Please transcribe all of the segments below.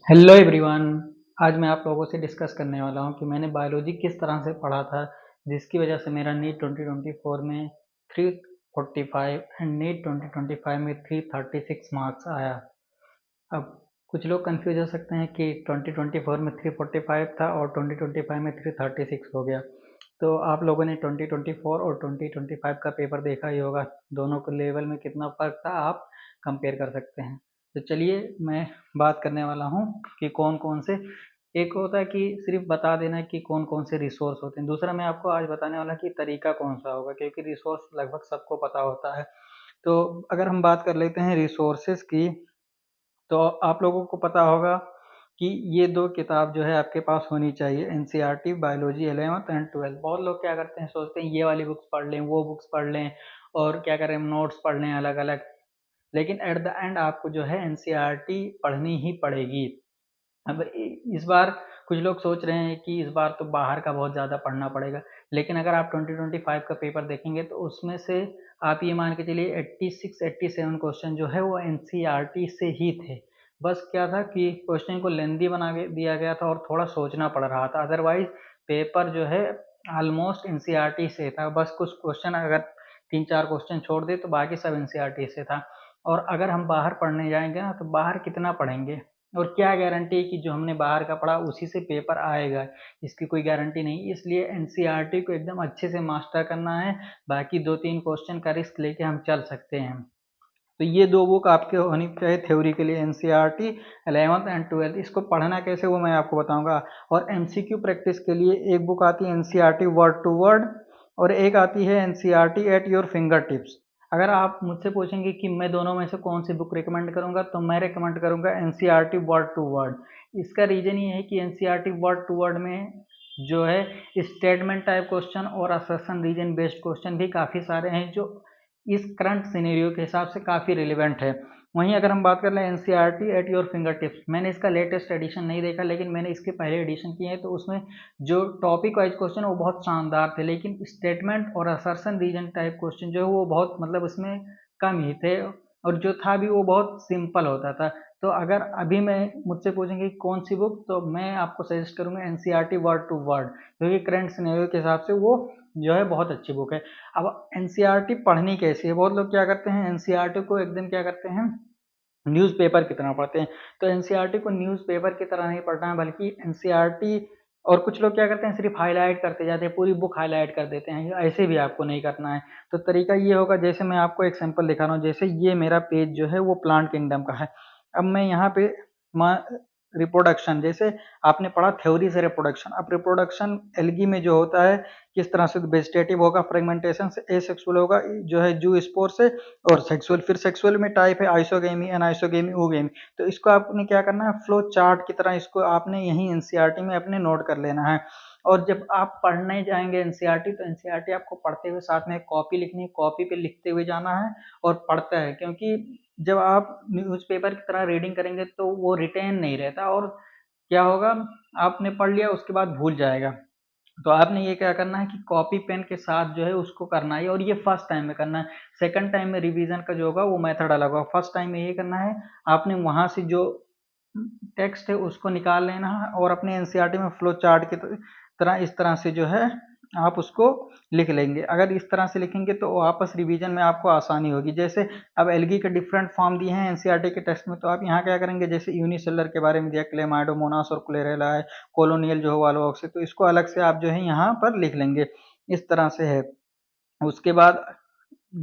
Hello everyone. आज मैं आप लोगों से डिस्कस करने वाला हूं कि मैंने बायोलॉजी किस तरह से पढ़ा था जिसकी वजह से मेरा नीट 2024 में 345 एंड नीट 2025 में 336 मार्क्स आया। अब कुछ लोग कंफ्यूज हो सकते हैं कि 2024 में 345 था और 2025 में 336 हो गया। तो आप लोगों ने 2024 और 2025 का पेपर देखा ही होगा, दोनों के लेवल में कितना फ़र्क था आप कंपेयर कर सकते हैं। तो चलिए मैं बात करने वाला हूँ कि कौन कौन से, एक होता है कि सिर्फ बता देना कि कौन कौन से रिसोर्स होते हैं, दूसरा मैं आपको आज बताने वाला कि तरीका कौन सा होगा, क्योंकि रिसोर्स लगभग सबको पता होता है। तो अगर हम बात कर लेते हैं रिसोर्सेज की, तो आप लोगों को पता होगा कि ये दो किताब जो है आपके पास होनी चाहिए, NCERT biology 11th and 12th। बहुत लोग क्या करते हैं, सोचते हैं ये वाली बुक्स पढ़ लें, वो बुक्स पढ़ लें और क्या करें, नोट्स पढ़ लें अलग अलग, लेकिन एट द एंड आपको जो है एनसीईआरटी पढ़नी ही पड़ेगी। अब इस बार कुछ लोग सोच रहे हैं कि इस बार तो बाहर का बहुत ज़्यादा पढ़ना पड़ेगा, लेकिन अगर आप 2025 का पेपर देखेंगे तो उसमें से आप ये मान के चलिए 86-87 क्वेश्चन जो है वो एनसीईआरटी से ही थे। बस क्या था कि क्वेश्चन को लेंदी बना के दिया गया था और थोड़ा सोचना पड़ रहा था, अदरवाइज पेपर जो है ऑलमोस्ट एनसीईआरटी से था। बस कुछ क्वेश्चन अगर 3-4 क्वेश्चन छोड़ दे तो बाकी सब एनसीईआरटी से था। और अगर हम बाहर पढ़ने जाएंगे ना, तो बाहर कितना पढ़ेंगे और क्या गारंटी कि जो हमने बाहर का पढ़ा उसी से पेपर आएगा, इसकी कोई गारंटी नहीं। इसलिए एनसीईआरटी को एकदम अच्छे से मास्टर करना है, बाकी 2-3 क्वेश्चन का रिस्क लेके हम चल सकते हैं। तो ये दो बुक आपके होनी चाहिए थ्योरी के लिए, एनसीईआरटी 11th एंड 12th। इसको पढ़ना कैसे वो मैं आपको बताऊंगा। और एमसीक्यू प्रैक्टिस के लिए एक बुक आती है एनसीईआरटी वर्ड टू वर्ड, और एक आती है NCERT at your finger tips. अगर आप मुझसे पूछेंगे कि मैं दोनों में से कौन सी बुक रिकमेंड करूंगा, तो मैं रिकमेंड करूंगा एनसीईआरटी वर्ड टू वर्ड। इसका रीजन ये है कि एनसीईआरटी वर्ड टू वर्ड में जो है स्टेटमेंट टाइप क्वेश्चन और असर्शन रीजन बेस्ड क्वेश्चन भी काफ़ी सारे हैं, जो इस करंट सिनेरियो के हिसाब से काफ़ी रिलेवेंट है। वहीं अगर हम बात कर लें NCERT at your finger tips, मैंने इसका लेटेस्ट एडिशन नहीं देखा, लेकिन मैंने इसके पहले एडिशन किए हैं, तो उसमें जो टॉपिक वाइज क्वेश्चन वो बहुत शानदार थे, लेकिन स्टेटमेंट और असर्शन रीजन टाइप क्वेश्चन जो है वो बहुत मतलब उसमें कम ही थे, और जो था भी वो बहुत सिंपल होता था। तो अगर अभी मैं मुझसे पूछेंगे कौन सी बुक, तो मैं आपको सजेस्ट करूंगा एनसीईआरटी वर्ड टू वर्ड, क्योंकि करंट सिनेरियो के हिसाब से वो जो है बहुत अच्छी बुक है। अब एनसीईआरटी पढ़नी कैसी है, बहुत लोग क्या करते हैं एनसीईआरटी को एकदम क्या करते हैं, न्यूज़पेपर की तरह पढ़ते हैं। तो एनसीईआरटी को न्यूज़पेपर की तरह नहीं पढ़ना है, बल्कि एनसीईआरटी, और कुछ लोग क्या करते हैं सिर्फ हाईलाइट करते जाते हैं, पूरी बुक हाईलाइट कर देते हैं, ऐसे भी आपको नहीं करना है। तो तरीका ये होगा, जैसे मैं आपको एक सैंपल दिखा रहा हूँ, जैसे ये मेरा पेज जो है वो प्लांट किंगडम का है। अब मैं यहाँ पे रिप्रोडक्शन, जैसे आपने पढ़ा थ्योरी से रिप्रोडक्शन, अब रिप्रोडक्शन एल्गी में जो होता है किस तरह से, वेजिटेटिव होगा फ्रेगमेंटेशन से, एसेक्सुअल होगा जो है जू स्पोर से, और सेक्सुअल, फिर सेक्सुअल में टाइप है आइसोगेमी, अनआइसोगेमी, ओगेमी। तो इसको आपने क्या करना है, फ्लो चार्ट की तरह इसको आपने यहीं एनसीईआरटी में अपने नोट कर लेना है। और जब आप पढ़ने जाएंगे एनसीईआरटी, तो एनसीईआरटी आपको पढ़ते हुए साथ में कॉपी लिखनी है, कॉपी पे लिखते हुए जाना है और पढ़ता है, क्योंकि जब आप न्यूज़पेपर की तरह रीडिंग करेंगे तो वो रिटेन नहीं रहता, और क्या होगा, आपने पढ़ लिया उसके बाद भूल जाएगा। तो आपने ये क्या करना है कि कॉपी पेन के साथ जो है उसको करना है, और ये फर्स्ट टाइम में करना है। सेकंड टाइम में रिवीजन का जो होगा वो मेथड अलग होगा। फर्स्ट टाइम में ये करना है, आपने वहां से जो टेक्स्ट है उसको निकाल लेना है, और अपने एनसीईआरटी में फ्लो चार्ट की तरह इस तरह से जो है आप उसको लिख लेंगे। अगर इस तरह से लिखेंगे तो वापस रिवीजन में आपको आसानी होगी। जैसे अब एल्गी के डिफरेंट फॉर्म दिए हैं एनसीईआरटी के टेक्स्ट में, तो आप यहाँ क्या करेंगे, जैसे यूनिसेलर के बारे में दिया, क्लेमाइडोमोनास और क्लोरेला है, कोलोनियल जो है वालोऑक्स है, तो इसको अलग से आप जो है यहाँ पर लिख लेंगे। इस तरह से है। उसके बाद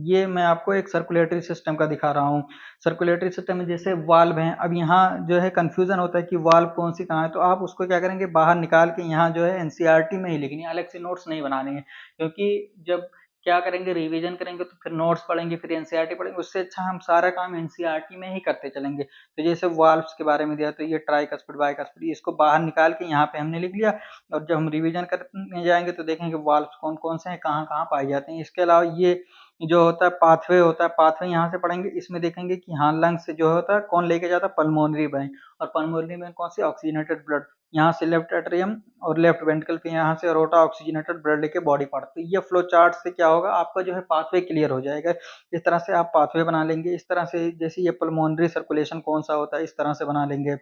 ये मैं आपको एक सर्कुलेटरी सिस्टम का दिखा रहा हूँ। सर्कुलेटरी सिस्टम में जैसे वाल्व हैं, अब यहाँ जो है कंफ्यूजन होता है कि वाल्व कौन सी कहाँ है, तो आप उसको क्या करेंगे, बाहर निकाल के यहाँ जो है एनसीईआरटी में ही लिखनी है, अलग से नोट्स नहीं बनाने हैं। क्योंकि जब क्या करेंगे, रिवीजन करेंगे तो फिर नोट्स पढ़ेंगे, फिर एनसीईआरटी पढ़ेंगे, उससे अच्छा हम सारा काम एनसीईआरटी में ही करते चलेंगे। तो जैसे वाल्व्स के बारे में दिया, तो ये ट्राइकस्पिड बाइकस्पिड, इसको बाहर निकाल के यहाँ पे हमने लिख लिया, और जब हम रिवीजन करने जाएंगे तो देखेंगे वाल्व्स कौन कौन से हैं, कहाँ कहाँ पाए जाते हैं। इसके अलावा ये जो होता है पाथवे होता है, पाथवे यहाँ से पढ़ेंगे, इसमें देखेंगे कि हाँ लंग्स से जो होता है कौन लेके जाता है, पल्मोनरी वेन, और पल्मोनरी वेन कौन सी, ऑक्सीजनेटेड ब्लड, यहाँ से लेफ्ट एट्रियम और लेफ्ट वेंट्रिकल के यहाँ से अरोटा ऑक्सीजनेटेड ब्लड लेके बॉडी पार्ट। तो ये फ्लो चार्ट से क्या होगा, आपका जो है पाथवे क्लियर हो जाएगा। इस तरह से आप पाथवे बना लेंगे, इस तरह से जैसे ये पल्मोनरी सर्कुलेशन कौन सा होता है इस तरह से बना लेंगे।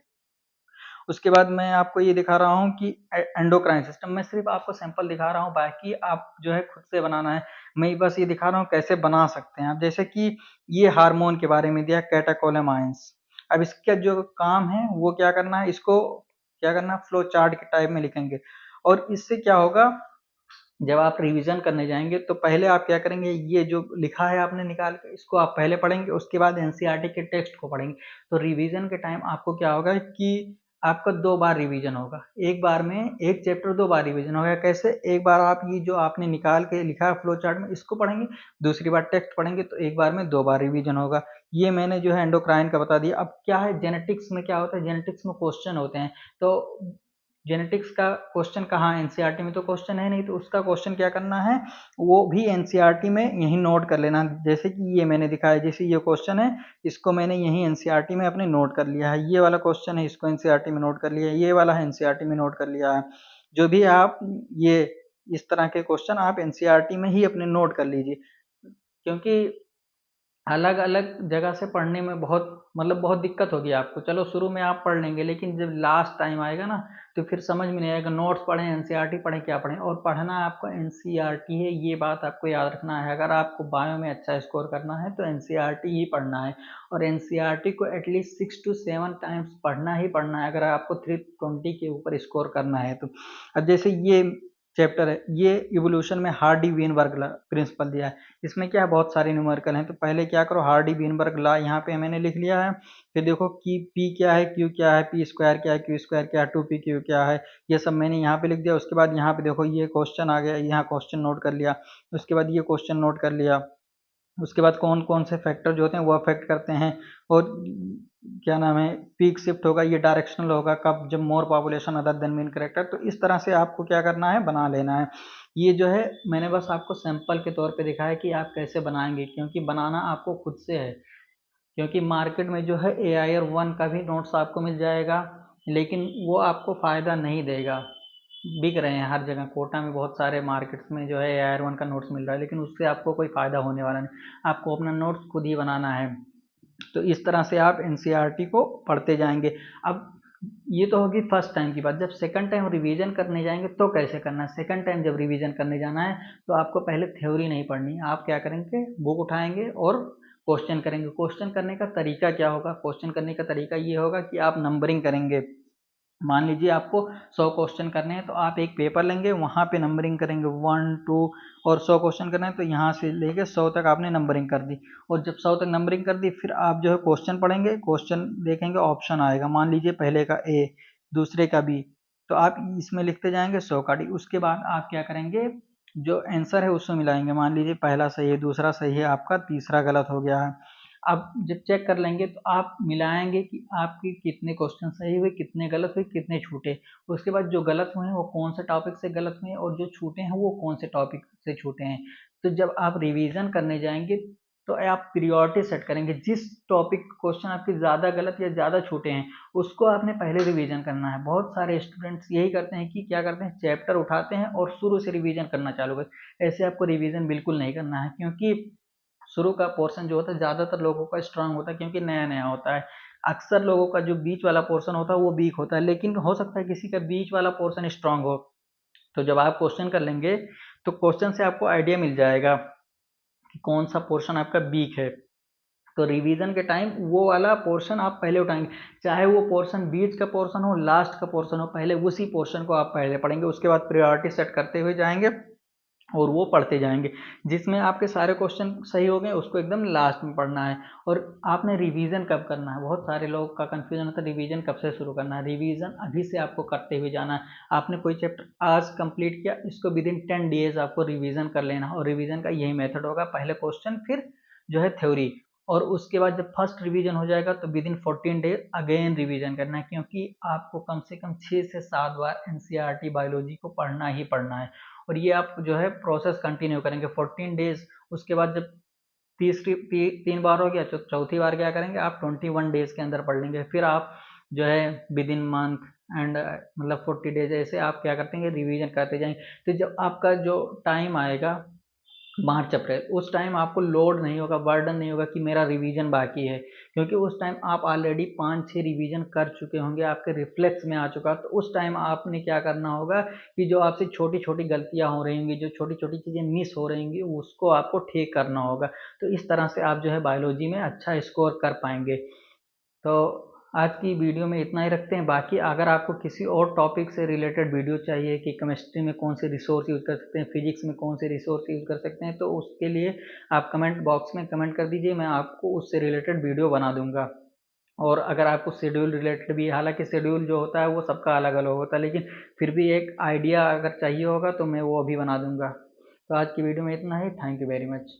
उसके बाद मैं आपको ये दिखा रहा हूँ कि एंडोक्राइन सिस्टम, मैं सिर्फ आपको सैंपल दिखा रहा हूँ, बाकी आप जो है खुद से बनाना है। मैं बस ये दिखा रहा हूँ कैसे बना सकते हैं आप। जैसे कि ये हार्मोन के बारे में दिया, कैटेकोलेमाइंस। अब इसका जो काम है वो क्या करना है, इसको क्या करना है, फ्लो चार्ट के टाइप में लिखेंगे। और इससे क्या होगा, जब आप रिवीजन करने जाएंगे तो पहले आप क्या करेंगे, ये जो लिखा है आपने निकाल के, इसको आप पहले पढ़ेंगे, उसके बाद एनसीईआरटी के टेक्स्ट को पढ़ेंगे। तो रिवीजन के टाइम आपको क्या होगा कि आपका 2 बार रिवीजन होगा, एक बार में एक चैप्टर 2 बार रिवीजन होगा। कैसे, एक बार आप ये जो आपने निकाल के लिखा है फ्लो चार्ट में, इसको पढ़ेंगे, दूसरी बार टेक्स्ट पढ़ेंगे, तो एक बार में 2 बार रिवीजन होगा। ये मैंने जो है एंडोक्राइन का बता दिया। अब क्या है, जेनेटिक्स में क्या होता है, जेनेटिक्स में क्वेश्चन होते हैं। तो जेनेटिक्स का क्वेश्चन कहाँ, एनसीईआरटी में तो क्वेश्चन है नहीं, तो उसका क्वेश्चन क्या करना है, वो भी एनसीईआरटी में यही नोट कर लेना। जैसे कि ये मैंने दिखाया, जैसे ये क्वेश्चन है, इसको मैंने यही एनसीईआरटी में अपने नोट कर लिया है। ये वाला क्वेश्चन है, इसको एनसीईआरटी में नोट कर लिया है। ये वाला है, एनसीईआरटी में नोट कर लिया है। जो भी आप ये इस तरह के क्वेश्चन आप एनसीईआरटी में ही अपने नोट कर लीजिए, क्योंकि अलग अलग जगह से पढ़ने में बहुत दिक्कत होगी आपको। चलो शुरू में आप पढ़ लेंगे, लेकिन जब लास्ट टाइम आएगा ना, तो फिर समझ में नहीं आएगा, नोट्स पढ़ें, एनसीईआरटी पढ़ें, क्या पढ़ें। और पढ़ना आपको एनसीईआरटी है, ये बात आपको याद रखना है। अगर आपको बायो में अच्छा स्कोर करना है तो एनसीईआरटी ही पढ़ना है, और एनसीईआरटी को एटलीस्ट 6 to 7 टाइम्स पढ़ना ही पढ़ना है, अगर आपको 320 के ऊपर स्कोर करना है तो। अब जैसे ये चैप्टर है, ये इवोल्यूशन में हार्डी वीनबर्ग प्रिंसिपल दिया है। इसमें क्या है, बहुत सारे न्यूमेरिकल हैं। तो पहले क्या करो, हार्डी वीनबर्ग लॉ यहाँ पे मैंने लिख लिया है। फिर देखो कि पी क्या है, क्यू क्या है, पी स्क्वायर क्या है, क्यू स्क्वायर क्या है, 2p/q क्या है, ये सब मैंने यहाँ पे लिख दिया। उसके बाद यहाँ पे देखो ये क्वेश्चन आ गया, यहाँ क्वेश्चन नोट कर लिया। उसके बाद ये क्वेश्चन नोट कर लिया। उसके बाद कौन कौन से फैक्टर जो होते हैं वो अफेक्ट करते हैं, और क्या नाम है, पीक शिफ्ट होगा, ये डायरेक्शनल होगा कब, जब more population other than mean character. तो इस तरह से आपको क्या करना है, बना लेना है। ये जो है मैंने बस आपको सैंपल के तौर पे दिखाया कि आप कैसे बनाएंगे, क्योंकि बनाना आपको खुद से है। क्योंकि मार्केट में जो है AIR-1 का भी नोट्स आपको मिल जाएगा, लेकिन वो आपको फ़ायदा नहीं देगा। बिक रहे हैं हर जगह, कोटा में बहुत सारे मार्केट्स में जो है AIR-1 का नोट्स मिल रहा है, लेकिन उससे आपको कोई फ़ायदा होने वाला नहीं। आपको अपना नोट्स खुद ही बनाना है। तो इस तरह से आप एनसीईआरटी को पढ़ते जाएंगे। अब ये तो होगी फर्स्ट टाइम की बात। जब सेकंड टाइम रिवीजन करने जाएंगे तो कैसे करना है, सेकंड टाइम जब रिवीजन करने जाना है तो आपको पहले थ्योरी नहीं पढ़नी। आप क्या करेंगे, बुक उठाएंगे और क्वेश्चन करेंगे। क्वेश्चन करने का तरीका क्या होगा, क्वेश्चन करने का तरीका ये होगा कि आप नंबरिंग करेंगे। मान लीजिए आपको 100 क्वेश्चन करने हैं, तो आप एक पेपर लेंगे, वहाँ पे नंबरिंग करेंगे 1 2, और 100 क्वेश्चन करना है तो यहाँ से लेके 100 तक आपने नंबरिंग कर दी। और जब 100 तक नंबरिंग कर दी, फिर आप जो है क्वेश्चन पढ़ेंगे, क्वेश्चन देखेंगे, ऑप्शन आएगा, मान लीजिए पहले का ए, दूसरे का बी, तो आप इसमें लिखते जाएंगे 100 का डी। उसके बाद आप क्या करेंगे, जो आंसर है उससे मिलाएंगे, मान लीजिए पहला सही है, दूसरा सही है, आपका तीसरा गलत हो गया है। अब जब चेक कर लेंगे तो आप मिलाएंगे कि आपके कितने क्वेश्चन सही हुए, कितने गलत हुए, कितने छूटे। उसके बाद जो गलत हुए हैं वो कौन से टॉपिक से गलत हुए हैं, और जो छूटे हैं वो कौन से टॉपिक से छूटे हैं। तो जब आप रिवीजन करने जाएंगे तो आप प्रियोरिटी सेट करेंगे, जिस टॉपिक क्वेश्चन आपके ज़्यादा गलत या ज़्यादा छूटे हैं उसको आपने पहले रिवीजन करना है। बहुत सारे स्टूडेंट्स यही करते हैं कि क्या करते हैं, चैप्टर उठाते हैं और शुरू से रिवीजन करना चालू करते। ऐसे आपको रिवीजन बिल्कुल नहीं करना है, क्योंकि शुरू का पोर्शन जो होता है ज़्यादातर लोगों का स्ट्रांग होता है, क्योंकि नया नया होता है। अक्सर लोगों का जो बीच वाला पोर्शन होता है वो वीक होता है, लेकिन हो सकता है किसी का बीच वाला पोर्शन स्ट्रांग हो। तो जब आप क्वेश्चन कर लेंगे तो क्वेश्चन से आपको आइडिया मिल जाएगा कि कौन सा पोर्शन आपका वीक है। तो रिवीजन के टाइम वो वाला पोर्शन आप पहले उठाएंगे, चाहे वो पोर्शन बीच का पोर्शन हो, लास्ट का पोर्शन हो, पहले उसी पोर्शन को आप पहले पढ़ेंगे। उसके बाद प्रायोरिटी सेट करते हुए जाएंगे और वो पढ़ते जाएंगे। जिसमें आपके सारे क्वेश्चन सही हो गए उसको एकदम लास्ट में पढ़ना है। और आपने रिवीजन कब करना है, बहुत सारे लोगों का कंफ्यूजन होता है रिवीजन कब से शुरू करना है। रिवीजन अभी से आपको करते हुए जाना है। आपने कोई चैप्टर आज कंप्लीट किया, इसको विदिन 10 डेज आपको रिवीजन कर लेना है। और रिवीजन का यही मेथड होगा, पहले क्वेश्चन फिर जो है थ्योरी, और उसके बाद जब फर्स्ट रिवीजन हो जाएगा तो विदिन 14 डेज अगेन रिवीजन करना है, क्योंकि आपको कम से कम 6 से 7 बार एनसीईआरटी बायोलॉजी को पढ़ना ही पढ़ना है। और ये आप जो है प्रोसेस कंटिन्यू करेंगे 14 डेज। उसके बाद जब 3 बार हो गया, चौथी बार क्या करेंगे, आप 21 डेज के अंदर पढ़ लेंगे। फिर आप जो है विद इन मंथ एंड मतलब 40 डेज, ऐसे आप क्या करते हैं, रिवीजन करते जाएंगे। तो जब आपका जो टाइम आएगा मार्च अप्रैल, उस टाइम आपको लोड नहीं होगा, बर्डन नहीं होगा कि मेरा रिवीजन बाकी है, क्योंकि उस टाइम आप ऑलरेडी 5-6 रिवीजन कर चुके होंगे, आपके रिफ्लेक्स में आ चुका। तो उस टाइम आपने क्या करना होगा कि जो आपसे छोटी छोटी गलतियां हो रही होंगी, जो छोटी छोटी चीज़ें मिस हो रही होंगी, उसको आपको ठीक करना होगा। तो इस तरह से आप जो है बायोलॉजी में अच्छा स्कोर कर पाएंगे। तो आज की वीडियो में इतना ही रखते हैं। बाकी अगर आपको किसी और टॉपिक से रिलेटेड वीडियो चाहिए कि केमिस्ट्री में कौन से रिसोर्स यूज़ कर सकते हैं, फिजिक्स में कौन से रिसोर्स यूज़ कर सकते हैं, तो उसके लिए आप कमेंट बॉक्स में कमेंट कर दीजिए, मैं आपको उससे रिलेटेड वीडियो बना दूंगा। और अगर आपको शेड्यूल रिलेटेड भी, हालांकि शेड्यूल जो होता है वो सबका अलग अलग होता है, लेकिन फिर भी एक आइडिया अगर चाहिए होगा तो मैं वो अभी बना दूंगा। तो आज की वीडियो में इतना ही। Thank you very much.